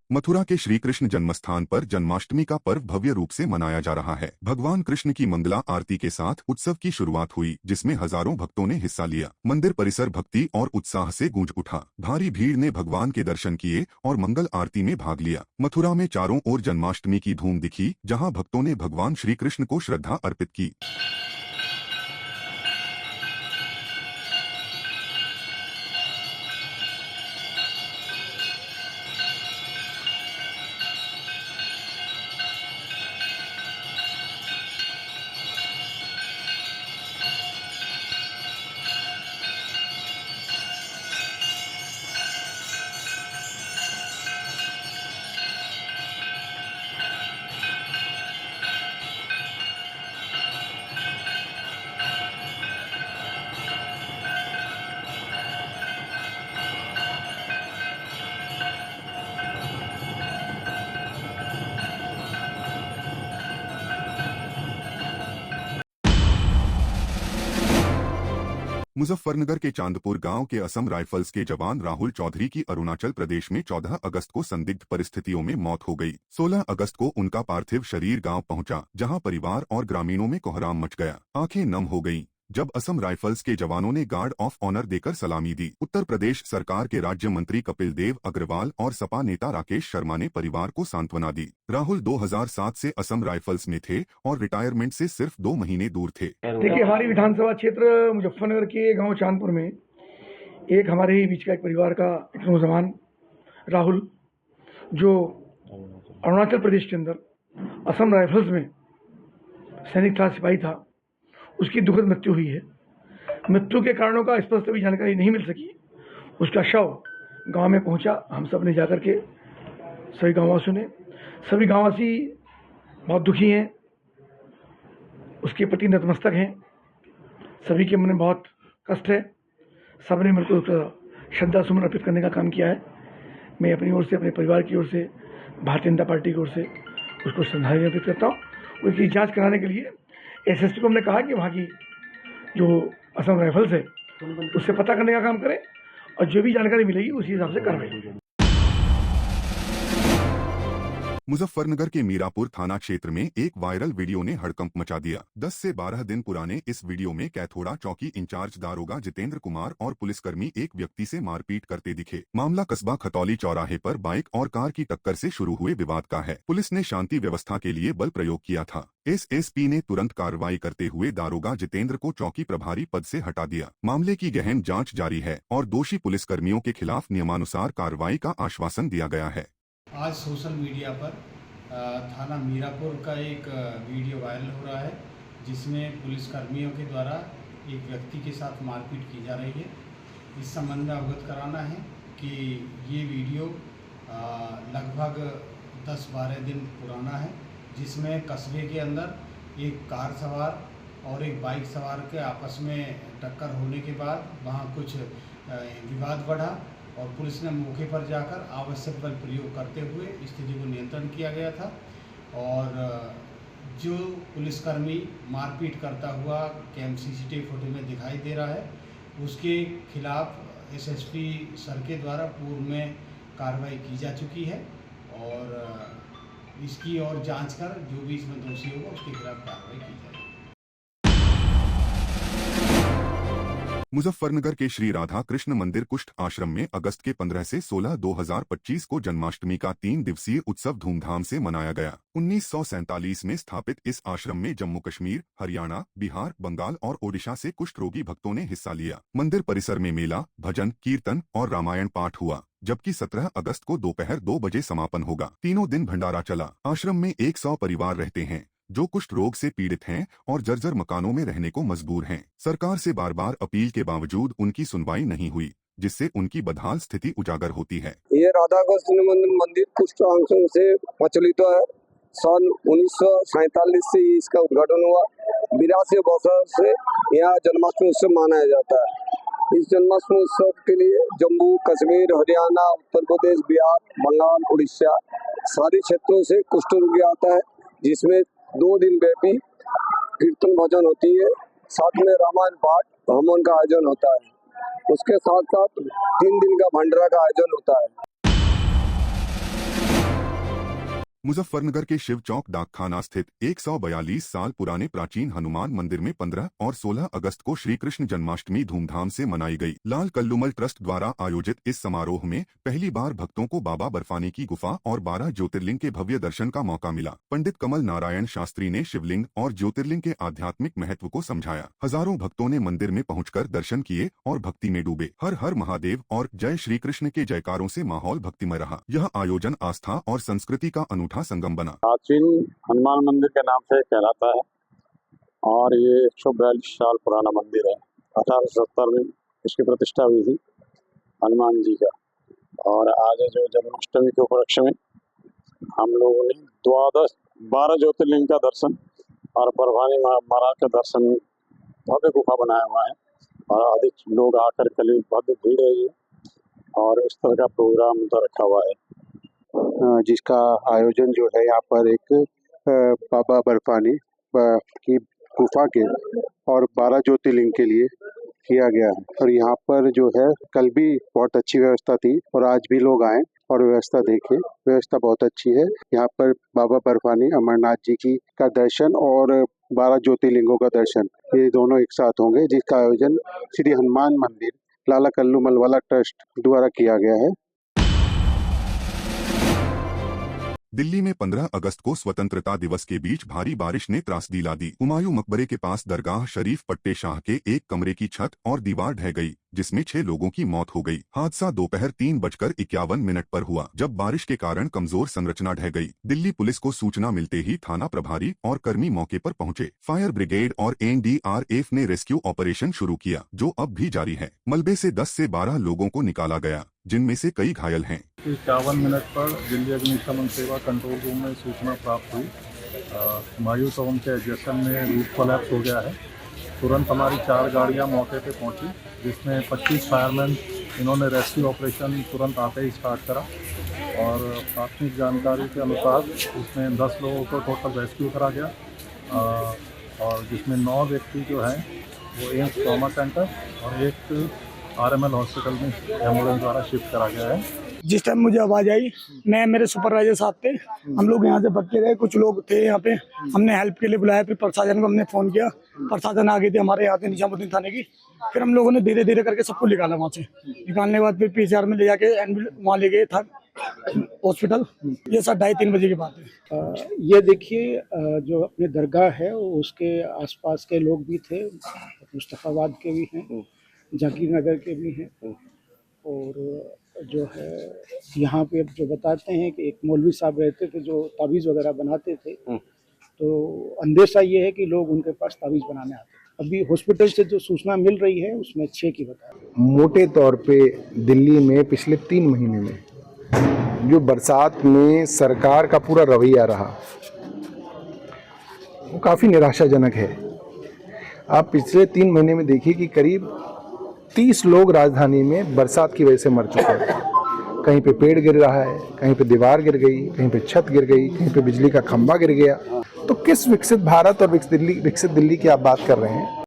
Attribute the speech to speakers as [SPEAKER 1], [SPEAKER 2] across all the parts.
[SPEAKER 1] मथुरा के श्री कृष्ण जन्मस्थान पर जन्माष्टमी का पर्व भव्य रूप से मनाया जा रहा है। भगवान कृष्ण की मंगला आरती के साथ उत्सव की शुरुआत हुई, जिसमें हजारों भक्तों ने हिस्सा लिया। मंदिर परिसर भक्ति और उत्साह से गूंज उठा। भारी भीड़ ने भगवान के दर्शन किए और मंगल आरती में भाग लिया। मथुरा में चारों ओर जन्माष्टमी की धूम दिखी, जहाँ भक्तों ने भगवान श्री कृष्ण को श्रद्धा अर्पित की। मुजफ्फरनगर के चांदपुर गांव के असम राइफल्स के जवान राहुल चौधरी की अरुणाचल प्रदेश में 14 अगस्त को संदिग्ध परिस्थितियों में मौत हो गई। 16 अगस्त को उनका पार्थिव शरीर गांव पहुंचा, जहां परिवार और ग्रामीणों में कोहराम मच गया। आंखें नम हो गईं जब असम राइफल्स के जवानों ने गार्ड ऑफ ऑनर देकर सलामी दी। उत्तर प्रदेश सरकार के राज्य मंत्री कपिल देव अग्रवाल और सपा नेता राकेश शर्मा ने परिवार को सांत्वना दी। राहुल 2007 से असम राइफल्स में थे और रिटायरमेंट से सिर्फ 2 महीने दूर थे।
[SPEAKER 2] देखिए, हमारी विधानसभा क्षेत्र मुजफ्फरनगर के गांव चांदपुर में एक हमारे ही बीच का एक परिवार का एक नौजवान राहुल, जो अरुणाचल प्रदेश के अंदर असम राइफल्स में सैनिक था, सिपाही था, उसकी दुखद मृत्यु हुई है। मृत्यु के कारणों का स्पष्ट अभी जानकारी नहीं मिल सकी। उसका शव गांव में पहुंचा, हम सब ने जाकर के सभी गांववासियों ने, सभी गांववासी बहुत दुखी हैं, उसके प्रति नतमस्तक हैं, सभी के मन में बहुत कष्ट है। सब ने मेरे को श्रद्धा सुमन अर्पित करने का काम किया है। मैं अपनी ओर से, अपने परिवार की ओर से, भारतीय जनता पार्टी की ओर से उसको श्रद्धांजलि अर्पित करता हूँ। उसकी जांच कराने के लिए एसएसपी को हमने कहा कि वहाँ की जो असम राइफल्स है उससे पता करने का काम करें और जो भी जानकारी मिलेगी उसी हिसाब से कार्रवाई होगी।
[SPEAKER 1] मुजफ्फरनगर के मीरापुर थाना क्षेत्र में एक वायरल वीडियो ने हड़कंप मचा दिया। 10 से 12 दिन पुराने इस वीडियो में कैथोड़ा चौकी इंचार्ज दारोगा जितेंद्र कुमार और पुलिसकर्मी एक व्यक्ति से मारपीट करते दिखे। मामला कस्बा खतौली चौराहे पर बाइक और कार की टक्कर से शुरू हुए विवाद का है। पुलिस ने शांति व्यवस्था के लिए बल प्रयोग किया था। एसएसपी ने तुरंत कार्रवाई करते हुए दारोगा जितेंद्र को चौकी प्रभारी पद से हटा दिया। मामले की गहन जाँच जारी है और दोषी पुलिसकर्मियों के खिलाफ नियमानुसार कार्रवाई का आश्वासन दिया गया है।
[SPEAKER 3] आज सोशल मीडिया पर थाना मीरापुर का एक वीडियो वायरल हो रहा है, जिसमें पुलिसकर्मियों के द्वारा एक व्यक्ति के साथ मारपीट की जा रही है। इस संबंध में अवगत कराना है कि ये वीडियो लगभग 10-12 दिन पुराना है, जिसमें कस्बे के अंदर एक कार सवार और एक बाइक सवार के आपस में टक्कर होने के बाद वहाँ कुछ विवाद बढ़ा और पुलिस ने मौके पर जाकर आवश्यक बल प्रयोग करते हुए स्थिति को नियंत्रण किया गया था। और जो पुलिसकर्मी मारपीट करता हुआ कैम सीसीटीवी फुटेज में दिखाई दे रहा है, उसके खिलाफ एसएसपी सर के द्वारा पूर्व में कार्रवाई की जा चुकी है और इसकी और जांच कर जो भी इसमें दोषी होगा उसके खिलाफ कार्रवाई की जाएगी।
[SPEAKER 1] मुजफ्फरनगर के श्री राधा कृष्ण मंदिर कुष्ठ आश्रम में अगस्त के 15 से 16, 2025 को जन्माष्टमी का 3 दिवसीय उत्सव धूमधाम से मनाया गया। 1947 में स्थापित इस आश्रम में जम्मू कश्मीर, हरियाणा, बिहार, बंगाल और ओडिशा से कुष्ठ रोगी भक्तों ने हिस्सा लिया। मंदिर परिसर में मेला, भजन, कीर्तन और रामायण पाठ हुआ, जबकि 17 अगस्त को दोपहर 2 बजे समापन होगा। तीनों दिन भंडारा चला। आश्रम में 100 परिवार रहते हैं जो कुष्ठ रोग से पीड़ित हैं और जर्जर मकानों में रहने को मजबूर हैं। सरकार से बार बार अपील के बावजूद उनकी सुनवाई नहीं हुई, जिससे उनकी बदहाल स्थिति उजागर होती है।
[SPEAKER 4] ये राधा कृष्ण मंदिर कुष्ठ आश्रम से प्रचलित है। सन 1947 से इसका उद्घाटन हुआ। 82 वर्षों से यहाँ जन्माष्टमी उत्सव मनाया जाता है। इस जन्माष्टमी उत्सव के लिए जम्मू कश्मीर, हरियाणा, उत्तर प्रदेश, बिहार, बंगाल, उड़ीसा सारे क्षेत्रों से कुष्ठ रोगी आता है, जिसमें 2 दिन व्यापी कीर्तन भजन होती है, साथ में रामायण पाठ हवन का आयोजन होता है। उसके साथ साथ 3 दिन का भंडारा का आयोजन होता है।
[SPEAKER 1] मुजफ्फरनगर के शिव चौक डाकखाना स्थित 142 साल पुराने प्राचीन हनुमान मंदिर में 15 और 16 अगस्त को श्री कृष्ण जन्माष्टमी धूमधाम से मनाई गई। लाल कल्लुमल ट्रस्ट द्वारा आयोजित इस समारोह में पहली बार भक्तों को बाबा बर्फानी की गुफा और 12 ज्योतिर्लिंग के भव्य दर्शन का मौका मिला। पंडित कमल नारायण शास्त्री ने शिवलिंग और ज्योतिर्लिंग के आध्यात्मिक महत्व को समझाया। हजारों भक्तों ने मंदिर में पहुंचकर दर्शन किए और भक्ति में डूबे। हर हर महादेव और जय श्री कृष्ण के जयकारों से माहौल भक्तिमय रहा। यह आयोजन आस्था और संस्कृति का अनूठा संगम बना।
[SPEAKER 5] प्राचीन हनुमान मंदिर के नाम से कहलाता है और ये 142 साल पुराना मंदिर है। 1870 में इसकी प्रतिष्ठा हुई थी हनुमान जी का। और आज जो जन्माष्टमी के उपलक्ष्य में हम लोगों ने 12 ज्योतिर्लिंग का दर्शन और बर्फानी महाराज का दर्शन, भव्य गुफा बनाया हुआ है और अधिक लोग आकर के भव्य भीड़ रही है और इस तरह का प्रोग्राम तो रखा हुआ है
[SPEAKER 6] जिसका आयोजन जो है यहाँ पर एक बाबा बर्फानी की गुफा के और 12 ज्योतिर्लिंग के लिए किया गया है। और यहाँ पर जो है कल भी बहुत अच्छी व्यवस्था थी और आज भी लोग आए और व्यवस्था देखें। व्यवस्था बहुत अच्छी है। यहाँ पर बाबा बर्फानी अमरनाथ जी की का दर्शन और 12 ज्योतिर्लिंगों का दर्शन, ये दोनों एक साथ होंगे, जिसका आयोजन श्री हनुमान मंदिर लाला कल्लुमल वाला ट्रस्ट द्वारा किया गया है।
[SPEAKER 1] दिल्ली में 15 अगस्त को स्वतंत्रता दिवस के बीच भारी बारिश ने त्रासदी ला दी। हुमायूं मकबरे के पास दरगाह शरीफ पट्टे शाह के एक कमरे की छत और दीवार ढह गई, जिसमें 6 लोगों की मौत हो गई। हादसा दोपहर 3:51 पर हुआ, जब बारिश के कारण कमजोर संरचना ढह गई। दिल्ली पुलिस को सूचना मिलते ही थाना प्रभारी और कर्मी मौके पर पहुंचे। फायर ब्रिगेड और एनडीआरएफ ने रेस्क्यू ऑपरेशन शुरू किया, जो अब भी जारी है। मलबे से 10 से 12 लोगों को निकाला गया, जिनमें से कई घायल हैं।
[SPEAKER 7] 51 पर दिल्ली अग्निशमन सेवा कंट्रोल रूम में सूचना प्राप्त हुई। हुमायूं टाउन के एडजेसेंट में रूफ कोलैप्स हो गया है। तुरंत हमारी 4 गाड़ियां मौके पे पहुंची, जिसमें 25 फायरमैन, इन्होंने रेस्क्यू ऑपरेशन तुरंत आते ही स्टार्ट करा और प्राथमिक जानकारी के अनुसार इसमें 10 लोगों को टोटल रेस्क्यू करा गया और जिसमें 9 व्यक्ति जो हैं वो एम्स ट्रॉमा सेंटर और एक आरएमएल हॉस्पिटल में एम्बुलेंस द्वारा शिफ्ट करा गया है।
[SPEAKER 2] जिस टाइम मुझे आवाज़ आई, मैं मेरे सुपरवाइजर साथ थे, हम लोग यहाँ से भग के गए। कुछ लोग थे यहाँ पे, हमने हेल्प के लिए बुलाया। फिर प्रशासन को हमने फ़ोन किया, प्रशासन आ गई थी हमारे यहाँ से निजामुद्दीन थाने की। फिर हम लोगों ने धीरे धीरे करके सबको निकाला वहाँ से। निकालने के बाद फिर पीसीआर में ले जाके वहाँ ले गए था हॉस्पिटल। ये 2:30-3 बजे की बात है।
[SPEAKER 8] ये देखिए, जो अपने दरगाह है उसके आसपास के लोग भी थे, मुस्तफ़ाबाद के भी हैं, जाकिर नगर के भी हैं और जो है यहाँ पे अब जो बताते हैं कि एक मौलवी साहब रहते थे जो तावीज़ वगैरह बनाते थे, तो अंदेशा ये है कि लोग उनके पास तावीज़ बनाने आते हैं। अभी हॉस्पिटल से जो सूचना मिल रही है उसमें 6 की बता।
[SPEAKER 9] मोटे तौर पे दिल्ली में पिछले 3 महीने में जो बरसात में सरकार का पूरा रवैया रहा वो काफ़ी निराशाजनक है। आप पिछले 3 महीने में देखिए कि करीब 30 लोग राजधानी में बरसात की वजह से मर चुके हैं। कहीं पे पेड़ गिर रहा है, कहीं पे दीवार गिर गई, कहीं पे छत गिर गई, कहीं पे बिजली का खंभा गिर गया। तो किस विकसित भारत और विकसित दिल्ली की आप बात कर रहे हैं?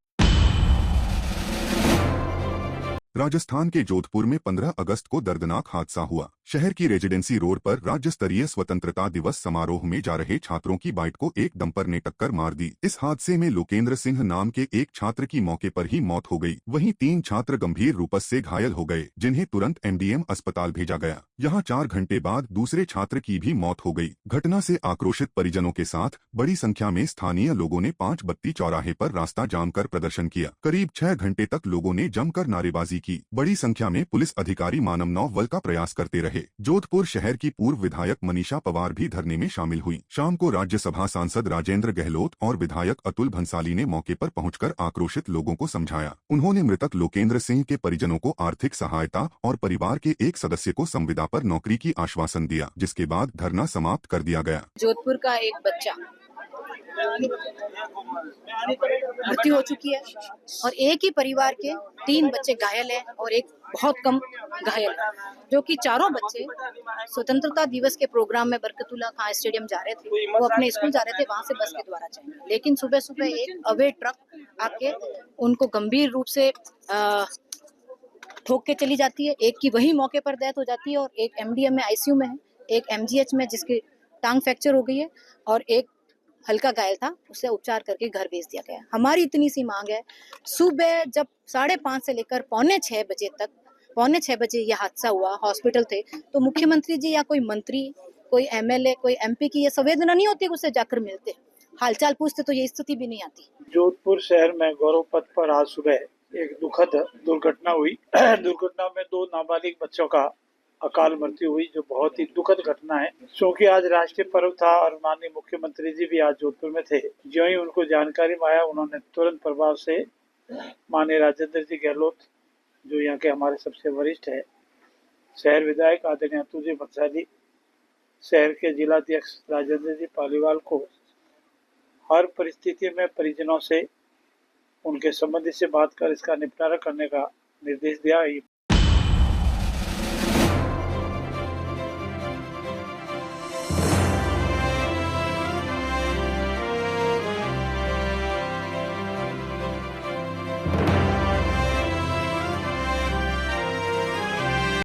[SPEAKER 1] राजस्थान के जोधपुर में 15 अगस्त को दर्दनाक हादसा हुआ। शहर की रेजिडेंसी रोड पर राज्य स्तरीय स्वतंत्रता दिवस समारोह में जा रहे छात्रों की बाइक को एक डंपर ने टक्कर मार दी। इस हादसे में लोकेंद्र सिंह नाम के एक छात्र की मौके पर ही मौत हो गई। वहीं 3 छात्र गंभीर रूप से घायल हो गए, जिन्हें तुरंत एमडीएम अस्पताल भेजा गया। यहां 4 घंटे बाद दूसरे छात्र की भी मौत हो गई। घटना से आक्रोशित परिजनों के साथ बड़ी संख्या में स्थानीय लोगों ने 5 बत्ती चौराहे पर रास्ता जाम कर प्रदर्शन किया। करीब 6 घंटे तक लोगों ने जमकर नारेबाजी की। बड़ी संख्या में पुलिस अधिकारी मानव वल का प्रयास करते रहे। जोधपुर शहर की पूर्व विधायक मनीषा पवार भी धरने में शामिल हुई। शाम को राज्यसभा सांसद राजेंद्र गहलोत और विधायक अतुल भंसाली ने मौके पर पहुंचकर आक्रोशित लोगों को समझाया। उन्होंने मृतक लोकेंद्र सिंह के परिजनों को आर्थिक सहायता और परिवार के एक सदस्य को संविदा पर नौकरी की आश्वासन दिया, जिसके बाद धरना समाप्त कर दिया गया।
[SPEAKER 10] जोधपुर का एक बच्चा मृत्यु हो चुकी है और एक ही परिवार के 3 बच्चे घायल हैं और एक बहुत कम घायल है, जो कि चारों बच्चे स्वतंत्रता दिवस के प्रोग्राम में बरकतुल्ला खां स्टेडियम जा रहे थे। वो अपने स्कूल जा रहे थे, वहां से बस के द्वारा जाएंगे, लेकिन सुबह सुबह एक अवैध ट्रक आके उनको गंभीर रूप से ठोक के चली जाती है। एक की वही मौके पर डेथ हो जाती है और एक एमडीएम में आईसीयू में है, एक एमजीएच में जिसकी टांग फ्रैक्चर हो गई है और एक हल्का घायल था, उसे उपचार करके घर भेज दिया गया। हमारी इतनी सी मांग है, सुबह जब 5:30 से लेकर पौने 6 बजे यह हादसा हुआ, हॉस्पिटल थे, तो मुख्यमंत्री जी या कोई मंत्री, कोई एमएलए, कोई एमपी की ये संवेदना नहीं होती कि उससे जाकर मिलते, हालचाल पूछते, तो ये स्थिति भी नहीं आती।
[SPEAKER 11] जोधपुर शहर में गौरव पथ पर आज सुबह एक दुखद दुर्घटना हुई। दुर्घटना में 2 नाबालिग बच्चों का अकाल मृत्यु हुई, जो बहुत ही दुखद घटना है। क्योंकि आज राष्ट्रीय पर्व था और माननीय मुख्यमंत्री जी भी आज जोधपुर में थे। ज्यों ही उनको जानकारी में आया, उन्होंने तुरंत प्रभाव से माननीय राजेंद्र जी गहलोत, जो यहाँ के हमारे सबसे वरिष्ठ है, शहर विधायक आदरणीय अतुल जी भंसाली, शहर के जिलाध्यक्ष राजेंद्र जी पालीवाल को हर परिस्थिति में परिजनों से, उनके संबंधी से बात कर इसका निपटारा करने का निर्देश दिया।